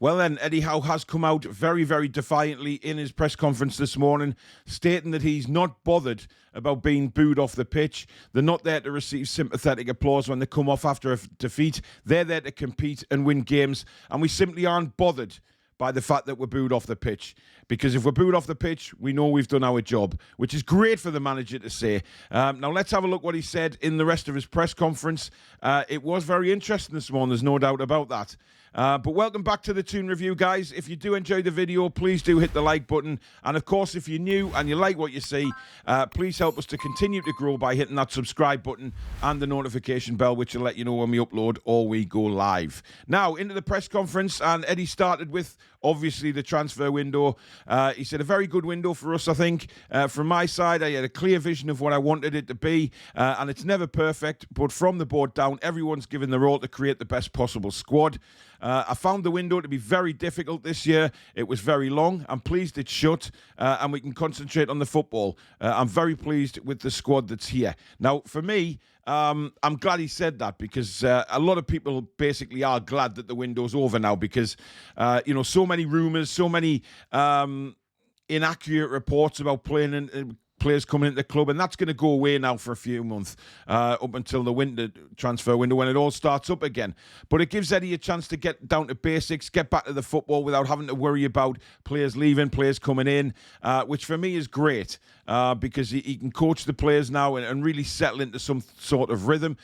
Well then, Eddie Howe has come out very, very defiantly in his press conference this morning, stating that he's not bothered about being booed off the pitch. They're not there to receive sympathetic applause when they come off after a defeat. They're there to compete and win games, and we simply aren't bothered by the fact that we're booed off the pitch. Because if we're booed off the pitch, we know we've done our job, which is great for the manager to say. Now, let's have a look what he said in the rest of his press conference. It was very interesting this morning, there's no doubt about that. But welcome back to the Toon Review, guys. If you do enjoy the video, please do hit the like button. And, of course, if you're new and you like what you see, please help us to continue to grow by hitting that subscribe button and the notification bell, which will let you know when we upload or we go live. Now, into the press conference, and Eddie started with, obviously, the transfer window. He said a very good window for us, I think. From my side, I had a clear vision of what I wanted it to be, and it's never perfect, but from the board down, everyone's given their all to create the best possible squad. I found the window to be very difficult this year. It was very long. I'm pleased it's shut, and we can concentrate on the football. I'm very pleased with the squad that's here. Now, for me, I'm glad he said that, because a lot of people basically are glad that the window's over now, because, so many rumours, so many inaccurate reports about players coming into the club, and that's going to go away now for a few months, up until the winter transfer window when it all starts up again. But it gives Eddie a chance to get down to basics, get back to the football without having to worry about players leaving, players coming in, which for me is great, because he can coach the players now and really settle into some sort of rhythm.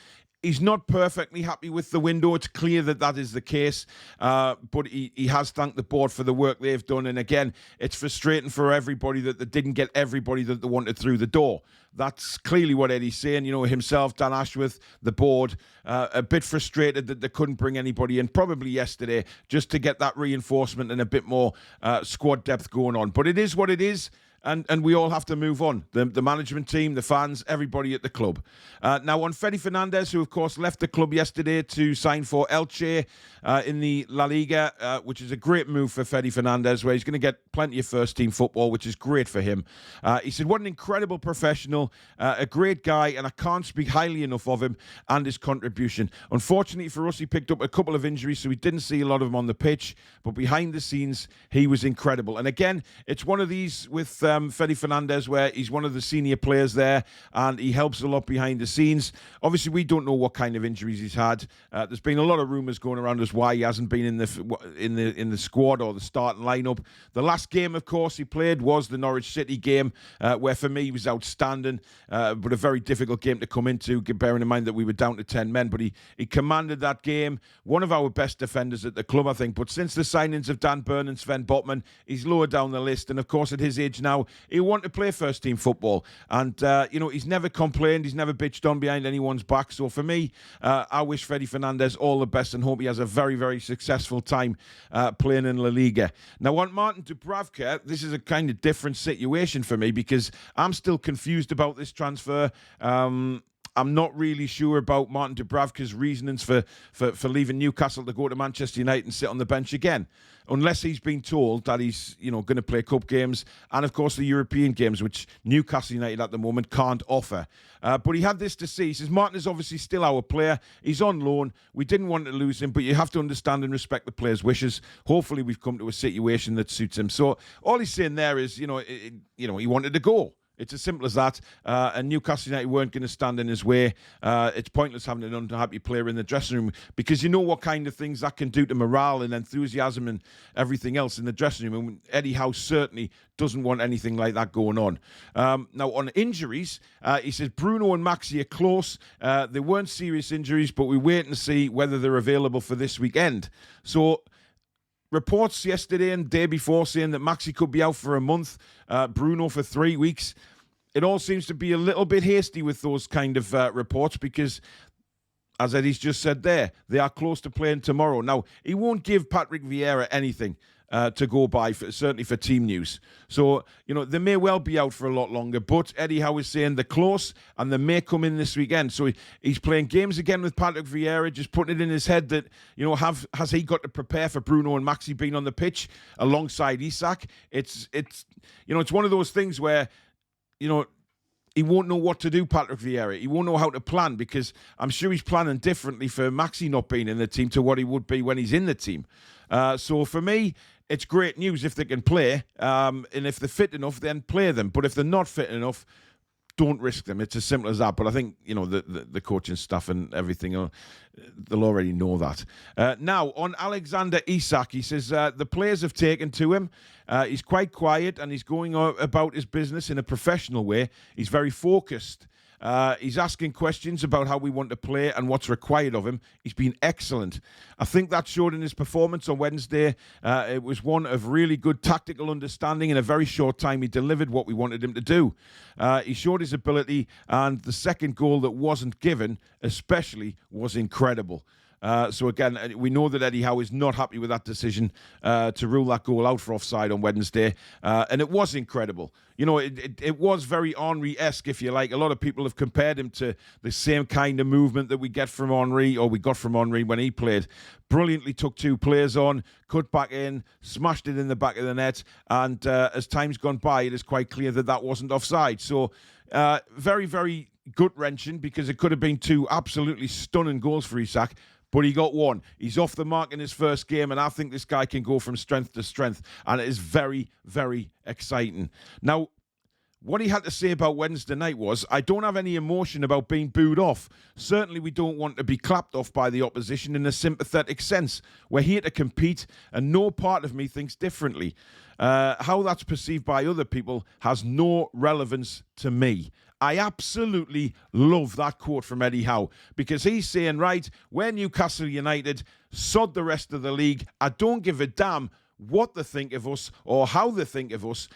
He's not perfectly happy with the window. It's clear that that is the case. But he has thanked the board for the work they've done. And again, it's frustrating for everybody that they didn't get everybody that they wanted through the door. That's clearly what Eddie's saying. Himself, Dan Ashworth, the board, a bit frustrated that they couldn't bring anybody in, probably yesterday, just to get that reinforcement and a bit more squad depth going on. But it is what it is. And we all have to move on. The management team, the fans, everybody at the club. Now, on Fede Fernandez, who, of course, left the club yesterday to sign for Elche in the La Liga, which is a great move for Fede Fernandez, where he's going to get plenty of first-team football, which is great for him. He said, what an incredible professional, a great guy, and I can't speak highly enough of him and his contribution. Unfortunately for us, he picked up a couple of injuries, so we didn't see a lot of him on the pitch, but behind the scenes, he was incredible. And again, it's one of these with Fede Fernandez, where he's one of the senior players there, and he helps a lot behind the scenes. Obviously, we don't know what kind of injuries he's had. There's been a lot of rumours going around as why he hasn't been in the squad or the starting lineup. The last game, of course, he played was the Norwich City game, where for me he was outstanding, but a very difficult game to come into, bearing in mind that we were down to 10 men. But he commanded that game. One of our best defenders at the club, I think. But since the signings of Dan Burn and Sven Botman, he's lower down the list. And of course, at his age now, he'll want to play first-team football. And, he's never complained. He's never bitched on behind anyone's back. So for me, I wish Fede Fernandez all the best and hope he has a very, very successful time playing in La Liga. Now, on Martin Dubravka, this is a kind of different situation for me, because I'm still confused about this transfer. I'm not really sure about Martin Dubravka's reasonings for leaving Newcastle to go to Manchester United and sit on the bench again, unless he's been told that he's going to play cup games and, of course, the European games, which Newcastle United at the moment can't offer. But he had this to say. He says, Martin is obviously still our player. He's on loan. We didn't want to lose him, but you have to understand and respect the player's wishes. Hopefully we've come to a situation that suits him. So all he's saying there is, he wanted to go. It's as simple as that. And Newcastle United weren't going to stand in his way. It's pointless having an unhappy player in the dressing room, because you know what kind of things that can do to morale and enthusiasm and everything else in the dressing room. And Eddie Howe certainly doesn't want anything like that going on. Now, on injuries, he says Bruno and Maxi are close. They weren't serious injuries, but we wait and see whether they're available for this weekend. So, reports yesterday and the day before saying that Maxi could be out for a month, Bruno for 3 weeks. It all seems to be a little bit hasty with those kind of reports, because, as Eddie's just said there, they are close to playing tomorrow. Now, he won't give Patrick Vieira anything to go by, certainly for team news. So, they may well be out for a lot longer, but Eddie Howe is saying they're close and they may come in this weekend. So he's playing games again with Patrick Vieira, just putting it in his head that, has he got to prepare for Bruno and Maxi being on the pitch alongside Isak? It's one of those things where, he won't know what to do, Patrick Vieira. He won't know how to plan, because I'm sure he's planning differently for Maxi not being in the team to what he would be when he's in the team. So for me, it's great news if they can play. And if they're fit enough, then play them. But if they're not fit enough, don't risk them. It's as simple as that. But I think, the coaching staff and everything, they'll already know that. Now, on Alexander Isak, he says the players have taken to him. He's quite quiet and he's going about his business in a professional way. He's very focused. He's asking questions about how we want to play and what's required of him. He's been excellent. I think that showed in his performance on Wednesday. It was one of really good tactical understanding. In a very short time, he delivered what we wanted him to do. He showed his ability, and the second goal that wasn't given, especially, was incredible. So again, we know that Eddie Howe is not happy with that decision to rule that goal out for offside on Wednesday, and it was incredible. It was very Henry-esque, if you like. A lot of people have compared him to the same kind of movement that we get from Henry, or we got from Henry when he played. Brilliantly took two players on, cut back in, smashed it in the back of the net, and as time's gone by, it is quite clear that that wasn't offside. So very, very gut-wrenching, because it could have been two absolutely stunning goals for Isak. But he got one. He's off the mark in his first game, and I think this guy can go from strength to strength, and it is very, very exciting. Now, what he had to say about Wednesday night was, I don't have any emotion about being booed off. Certainly we don't want to be clapped off by the opposition in a sympathetic sense. We're here to compete, and no part of me thinks differently. How that's perceived by other people has no relevance to me. I absolutely love that quote from Eddie Howe, because he's saying, right, we're Newcastle United, sod the rest of the league. I don't give a damn what they think of us or how they think of us.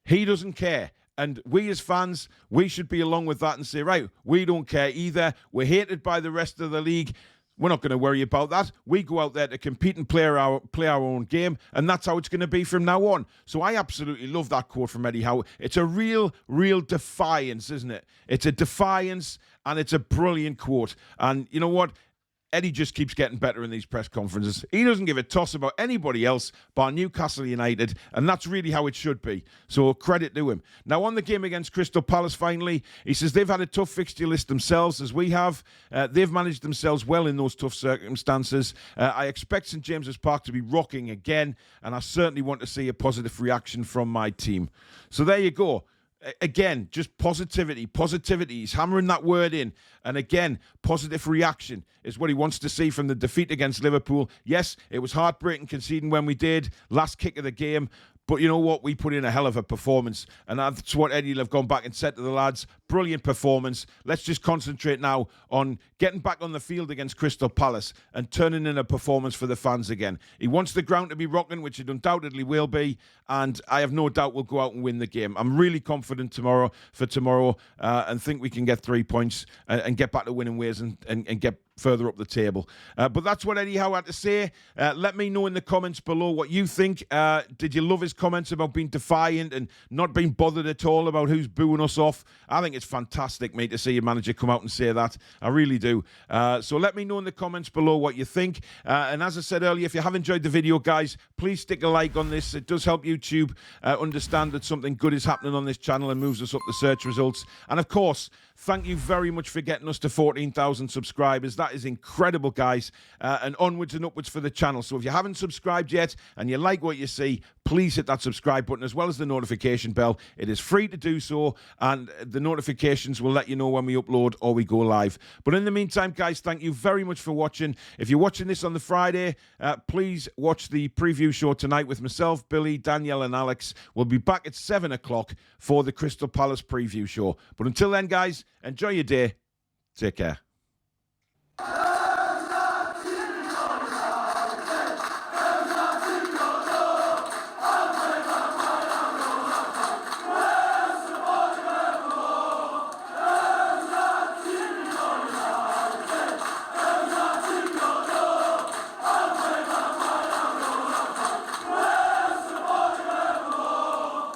He doesn't care. And we as fans, we should be along with that and say, right, we don't care either. We're hated by the rest of the league. We're not going to worry about that. We go out there to compete and play our own game, and that's how it's going to be from now on. So I absolutely love that quote from Eddie Howe. It's a real defiance, isn't it? It's a defiance, and it's a brilliant quote. And you know what? Eddie just keeps getting better in these press conferences. He doesn't give a toss about anybody else but Newcastle United, and that's really how it should be. So credit to him. Now, on the game against Crystal Palace, finally, he says they've had a tough fixture list themselves, as we have. They've managed themselves well in those tough circumstances. I expect St James's Park to be rocking again, and I certainly want to see a positive reaction from my team. So there you go. Again, just positivity. He's hammering that word in. And again, positive reaction is what he wants to see from the defeat against Liverpool. Yes, it was heartbreaking conceding when we did. Last kick of the game. But you know what? We put in a hell of a performance. And that's what Eddie will have gone back and said to the lads. Brilliant performance. Let's just concentrate now on getting back on the field against Crystal Palace and turning in a performance for the fans again. He wants the ground to be rocking, which it undoubtedly will be. And I have no doubt we'll go out and win the game. I'm really confident tomorrow and think we can get 3 points and get back to winning ways and get further up the table. But that's what Eddie Howe had to say. Let me know in the comments below what you think. Did you love his comments about being defiant and not being bothered at all about who's booing us off? I think it's fantastic, mate, to see your manager come out and say that. I really do. So let me know in the comments below what you think. And as I said earlier, if you have enjoyed the video, guys, please stick a like on this. It does help YouTube understand that something good is happening on this channel and moves us up the search results. And of course, thank you very much for getting us to 14,000 subscribers. That is incredible, guys. And onwards and upwards for the channel. So if you haven't subscribed yet and you like what you see, please hit that subscribe button as well as the notification bell. It is free to do so, and the notifications will let you know when we upload or we go live. But in the meantime, guys, thank you very much for watching. If you're watching this on the Friday, please watch the preview show tonight with myself, Billy, Danielle, and Alex. We'll be back at 7 o'clock for the Crystal Palace preview show. But until then, guys, enjoy your day. Take care.